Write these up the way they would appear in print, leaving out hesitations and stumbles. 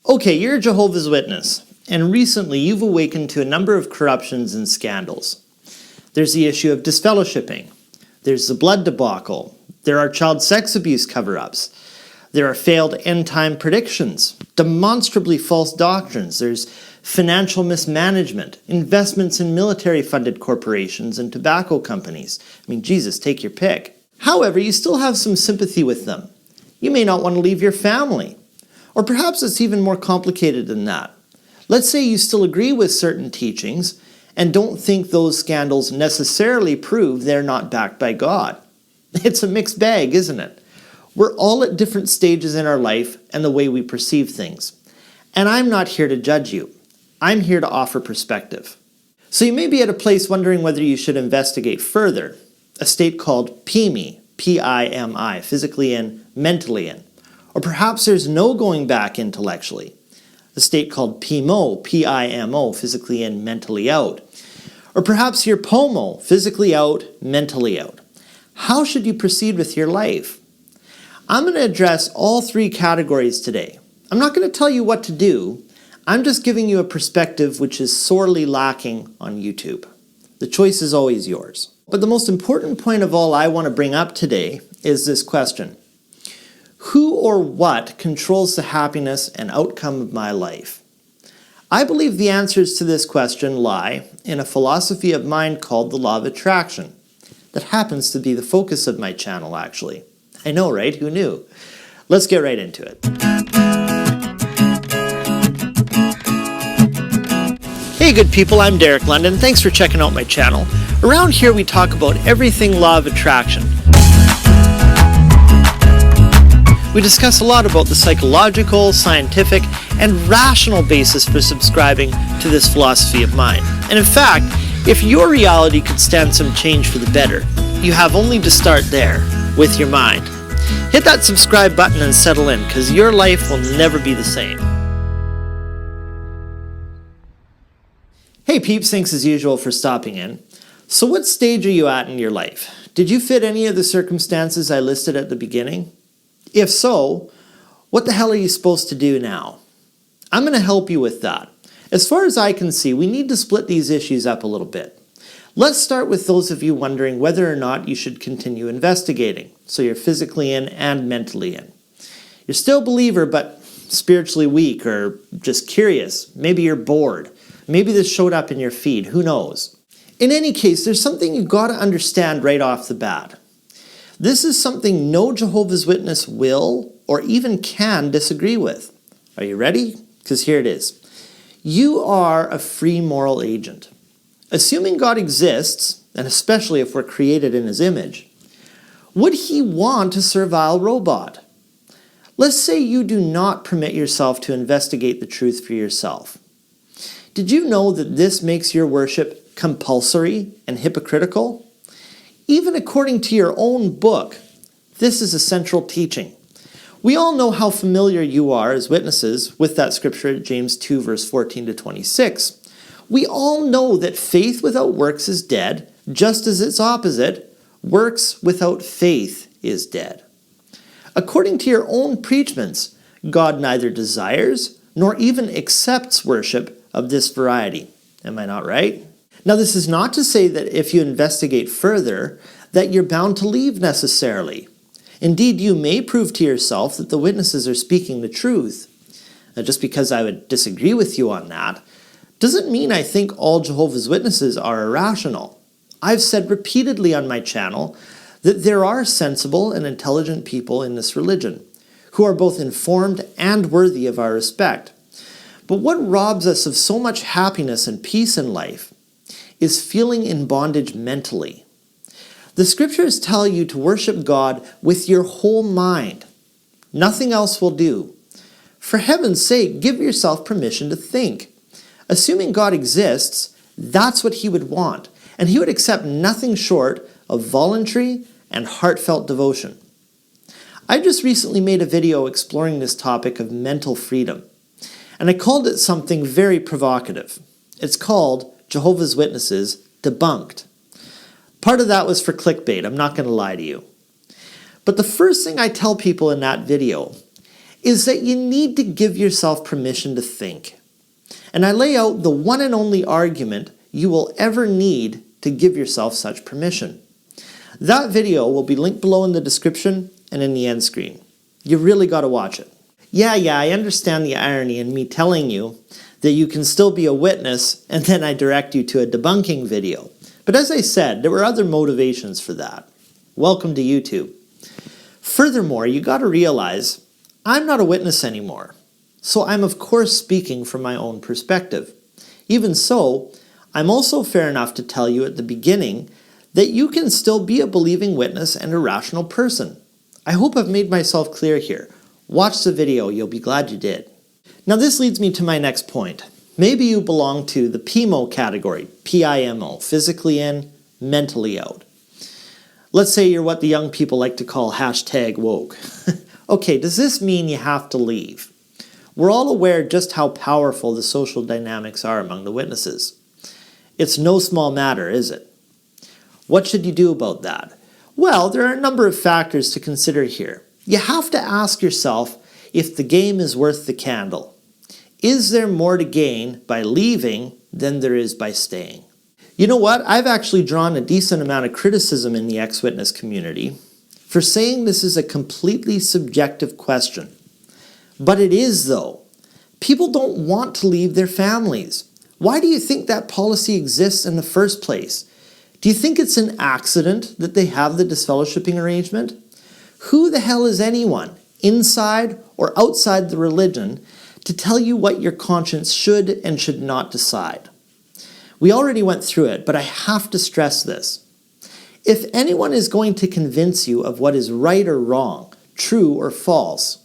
Okay, you're a Jehovah's Witness, and recently you've awakened to a number of corruptions and scandals. There's the issue of disfellowshipping. There's the blood debacle. There are child sex abuse cover-ups. There are failed end-time predictions, demonstrably false doctrines. There's financial mismanagement, investments in military-funded corporations and tobacco companies. I mean, Jesus, take your pick. However, you still have some sympathy with them. You may not want to leave your family. Or perhaps it's even more complicated than that. Let's say you still agree with certain teachings and don't think those scandals necessarily prove they're not backed by God. It's a mixed bag, isn't it? We're all at different stages in our life and the way we perceive things. And I'm not here to judge you. I'm here to offer perspective. So you may be at a place wondering whether you should investigate further. A state called PIMI, P-I-M-I, physically in, mentally in. Or perhaps there's no going back intellectually. A state called PIMO, P-I-M-O, physically in, mentally out. Or perhaps you're POMO, physically out, mentally out. How should you proceed with your life? I'm going to address all three categories today. I'm not going to tell you what to do. I'm just giving you a perspective which is sorely lacking on YouTube. The choice is always yours. But the most important point of all I want to bring up today is this question. Who or what controls the happiness and outcome of my life? I believe the answers to this question lie in a philosophy of mind called the law of attraction. That happens to be the focus of my channel, actually. I know, right? Who knew? Let's get right into it. Hey good people, I'm Derek London. Thanks for checking out my channel. Around here we talk about everything law of attraction. We discuss a lot about the psychological, scientific, and rational basis for subscribing to this philosophy of mind. And in fact, if your reality could stand some change for the better, you have only to start there, with your mind. Hit that subscribe button and settle in, because your life will never be the same. Hey peeps, thanks as usual for stopping in. So what stage are you at in your life? Did you fit any of the circumstances I listed at the beginning? If so, what the hell are you supposed to do now? I'm going to help you with that. As far as I can see, we need to split these issues up a little bit. Let's start with those of you wondering whether or not you should continue investigating. So you're physically in and mentally in. You're still a believer, but spiritually weak or just curious. Maybe you're bored. Maybe this showed up in your feed. Who knows? In any case, there's something you've got to understand right off the bat. This is something no Jehovah's Witness will or even can disagree with. Are you ready? Because here it is. You are a free moral agent. Assuming God exists, and especially if we're created in His image, would He want a servile robot? Let's say you do not permit yourself to investigate the truth for yourself. Did you know that this makes your worship compulsory and hypocritical? Even according to your own book, this is a central teaching. We all know how familiar you are as witnesses with that scripture, James 2, verse 14 to 26. We all know that faith without works is dead, just as its opposite, works without faith is dead. According to your own preachments, God neither desires nor even accepts worship of this variety. Am I not right? Now, this is not to say that if you investigate further, that you're bound to leave necessarily. Indeed, you may prove to yourself that the witnesses are speaking the truth. Now, just because I would disagree with you on that, doesn't mean I think all Jehovah's Witnesses are irrational. I've said repeatedly on my channel that there are sensible and intelligent people in this religion who are both informed and worthy of our respect. But what robs us of so much happiness and peace in life is feeling in bondage mentally. The scriptures tell you to worship God with your whole mind. Nothing else will do. For heaven's sake, give yourself permission to think. Assuming God exists, that's what He would want, and He would accept nothing short of voluntary and heartfelt devotion. I just recently made a video exploring this topic of mental freedom, and I called it something very provocative. It's called Jehovah's Witnesses Debunked. Part of that was for clickbait, I'm not going to lie to you. But the first thing I tell people in that video is that you need to give yourself permission to think. And I lay out the one and only argument you will ever need to give yourself such permission. That video will be linked below in the description and in the end screen. You really got to watch it. Yeah, I understand the irony in me telling you that you can still be a witness and then I direct you to a debunking video. But as I said, there were other motivations for that. Welcome to YouTube. Furthermore, you got to realize I'm not a witness anymore. So I'm of course speaking from my own perspective. Even so, I'm also fair enough to tell you at the beginning that you can still be a believing witness and a rational person. I hope I've made myself clear here. Watch the video, you'll be glad you did. Now this leads me to my next point. Maybe you belong to the PIMO category, P-I-M-O, physically in, mentally out. Let's say you're what the young people like to call #woke. Okay, does this mean you have to leave? We're all aware just how powerful the social dynamics are among the witnesses. It's no small matter, is it? What should you do about that? Well, there are a number of factors to consider here. You have to ask yourself if the game is worth the candle. Is there more to gain by leaving than there is by staying? You know what? I've actually drawn a decent amount of criticism in the ex-witness community for saying this is a completely subjective question. But it is, though. People don't want to leave their families. Why do you think that policy exists in the first place? Do you think it's an accident that they have the disfellowshipping arrangement? Who the hell is anyone, inside or outside the religion, to tell you what your conscience should and should not decide? We already went through it, but I have to stress this. If anyone is going to convince you of what is right or wrong, true or false,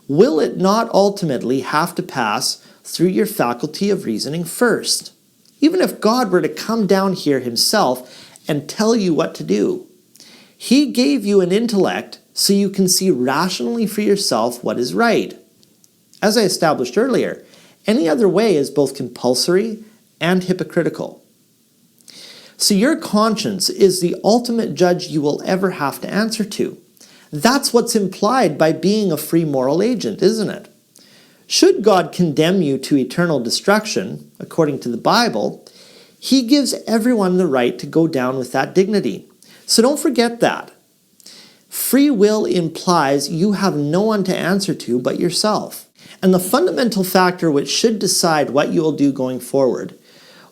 will it not ultimately have to pass through your faculty of reasoning first? Even if God were to come down here himself and tell you what to do. He gave you an intellect so you can see rationally for yourself what is right. As I established earlier, any other way is both compulsory and hypocritical. So your conscience is the ultimate judge you will ever have to answer to. That's what's implied by being a free moral agent, isn't it? Should God condemn you to eternal destruction, according to the Bible, he gives everyone the right to go down with that dignity. So don't forget that. Free will implies you have no one to answer to but yourself. And the fundamental factor which should decide what you will do going forward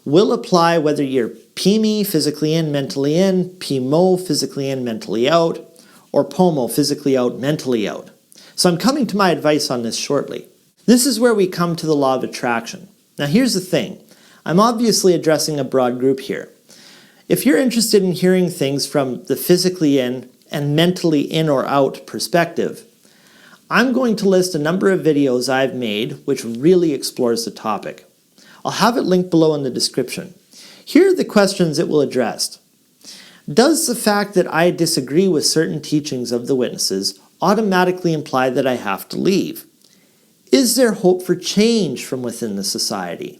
will apply whether you're PIMI, physically in, mentally in, PIMO, physically in, mentally out, or POMO, physically out, mentally out. So I'm coming to my advice on this shortly. This is where we come to the law of attraction. Now here's the thing. I'm obviously addressing a broad group here. If you're interested in hearing things from the physically in and mentally in or out perspective, I'm going to list a number of videos I've made which really explores the topic. I'll have it linked below in the description. Here are the questions it will address. Does the fact that I disagree with certain teachings of the witnesses automatically imply that I have to leave? Is there hope for change from within the society?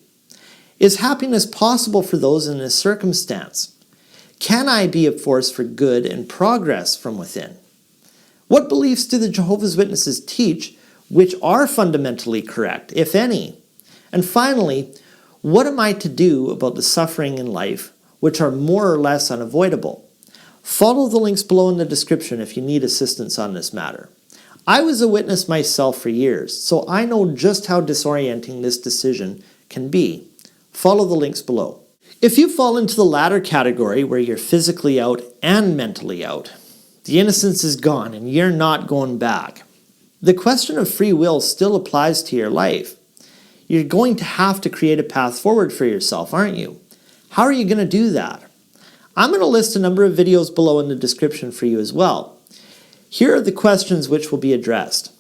Is happiness possible for those in this circumstance? Can I be a force for good and progress from within? What beliefs do the Jehovah's Witnesses teach which are fundamentally correct, if any? And finally, what am I to do about the suffering in life which are more or less unavoidable? Follow the links below in the description if you need assistance on this matter. I was a witness myself for years, so I know just how disorienting this decision can be. Follow the links below. If you fall into the latter category where you're physically out and mentally out, the innocence is gone and you're not going back. The question of free will still applies to your life. You're going to have to create a path forward for yourself, aren't you? How are you going to do that? I'm going to list a number of videos below in the description for you as well. Here are the questions which will be addressed.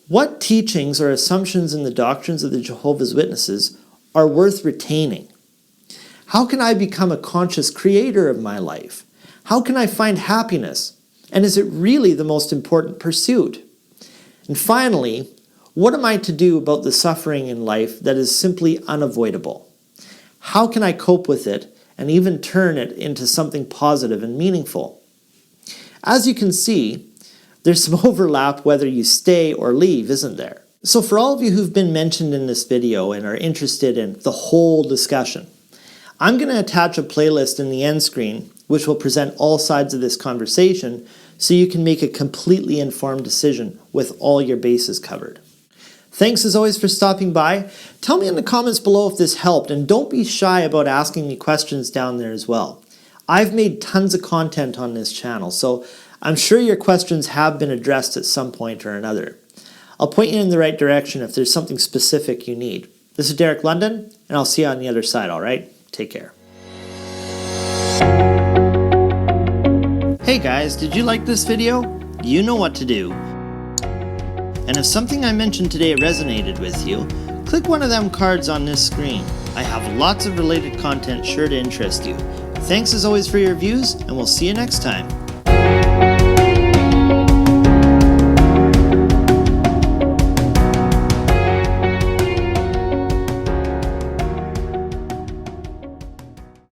What teachings or assumptions in the doctrines of the Jehovah's Witnesses are worth retaining? How can I become a conscious creator of my life? How can I find happiness? And is it really the most important pursuit? And finally, what am I to do about the suffering in life that is simply unavoidable? How can I cope with it and even turn it into something positive and meaningful? As you can see, There's some overlap whether you stay or leave, isn't there? So for all of you who've been mentioned in this video and are interested in the whole discussion, I'm going to attach a playlist in the end screen which will present all sides of this conversation so you can make a completely informed decision with all your bases covered. Thanks as always for stopping by. Tell me in the comments below if this helped, and don't be shy about asking me questions down there as well. I've made tons of content on this channel, so I'm sure your questions have been addressed at some point or another. I'll point you in the right direction if there's something specific you need. This is Derek London, and I'll see you on the other side, alright? Take care. Hey guys, did you like this video? You know what to do. And if something I mentioned today resonated with you, click one of them cards on this screen. I have lots of related content sure to interest you. Thanks as always for your views, and we'll see you next time.